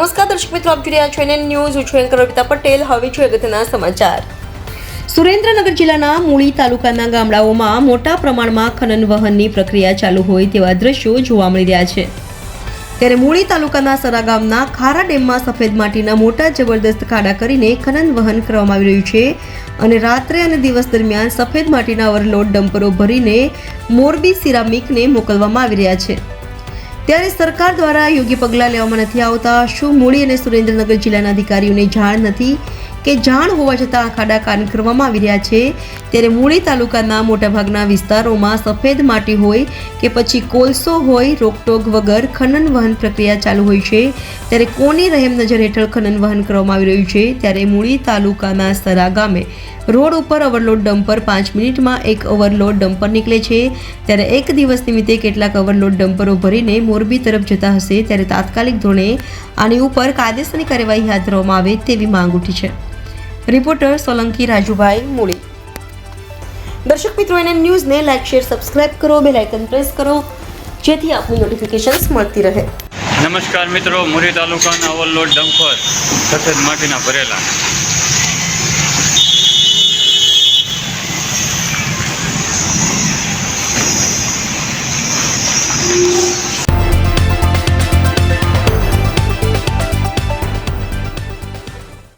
નમસ્કાર દર્શક મિત્રો, આપ જોઈ રહ્યા છો એનએન ન્યૂઝ. હું છું એન્કર અર્પિતા પટેલ. હવે જોઈએ અગત્યના સમાચાર. સુરેન્દ્રનગર જિલ્લાના મૂળી તાલુકાના ગામડાઓમાં મોટા પ્રમાણમાં ખનન વહનની પ્રક્રિયા ચાલુ હોય તેવા દ્રશ્યો જોવા મળી રહ્યા છે. ત્યારે મૂળી તાલુકાના સરા ગામના ખારા ડેમમાં સફેદ માટીના મોટા જબરદસ્ત ખાડા કરીને ખનન વહન કરવામાં આવી રહ્યું છે અને રાત્રે અને દિવસ દરમિયાન સફેદ માટીના ઓવરલોડ ડમ્પરો ભરીને મોરબી સિરામિકને મોકલવામાં આવી રહ્યા છે. ત્યારે સરકાર દ્વારા યોગ્ય પગલાં લેવામાં નથી આવતા. શું મૂળી અને સુરેન્દ્રનગર જિલ્લાના અધિકારીઓને જાણ નથી કે જાણ હોવા છતાં આ ખાડા કામ કરવામાં આવી રહ્યા છે? ત્યારે મૂળી તાલુકાના મોટાભાગના વિસ્તારોમાં સફેદ માટી હોય કે પછી કોલસો હોય, રોકટોક વગર ખનન વહન પ્રક્રિયા ચાલુ હોય છે. ત્યારે કોની રહેમ નજર હેઠળ ખનન વહન કરવામાં આવી રહ્યું છે? ત્યારે મૂળી તાલુકાના સરા ગામે રોડ ઉપર ઓવરલોડ ડમ્પર 5 મિનિટમાં એક ઓવરલોડ ડમ્પર નીકળે છે. ત્યારે એક દિવસ નિમિત્તે કેટલાક ઓવરલોડ ડમ્પરો ભરીને મોરબી તરફ જતા હશે. ત્યારે તાત્કાલિક ધોરણે આની ઉપર કાયદેસરની કાર્યવાહી હાથ ધરવામાં આવે તેવી માંગ ઉઠી છે. રિપોર્ટર સોલંકી રાજુભાઈ, મૂળી. દર્શક મિત્રો, એનએન ન્યૂઝને લાઈક, શેર, સબસ્ક્રાઇબ કરો, બેલ આઇકન પ્રેસ કરો જેથી આપની નોટિફિકેશન્સ મળતી રહે. નમસ્કાર મિત્રો, મૂળી તાલુકાના ઓવરલોડ ડમ્પર સફેદ માટીના ભરેલા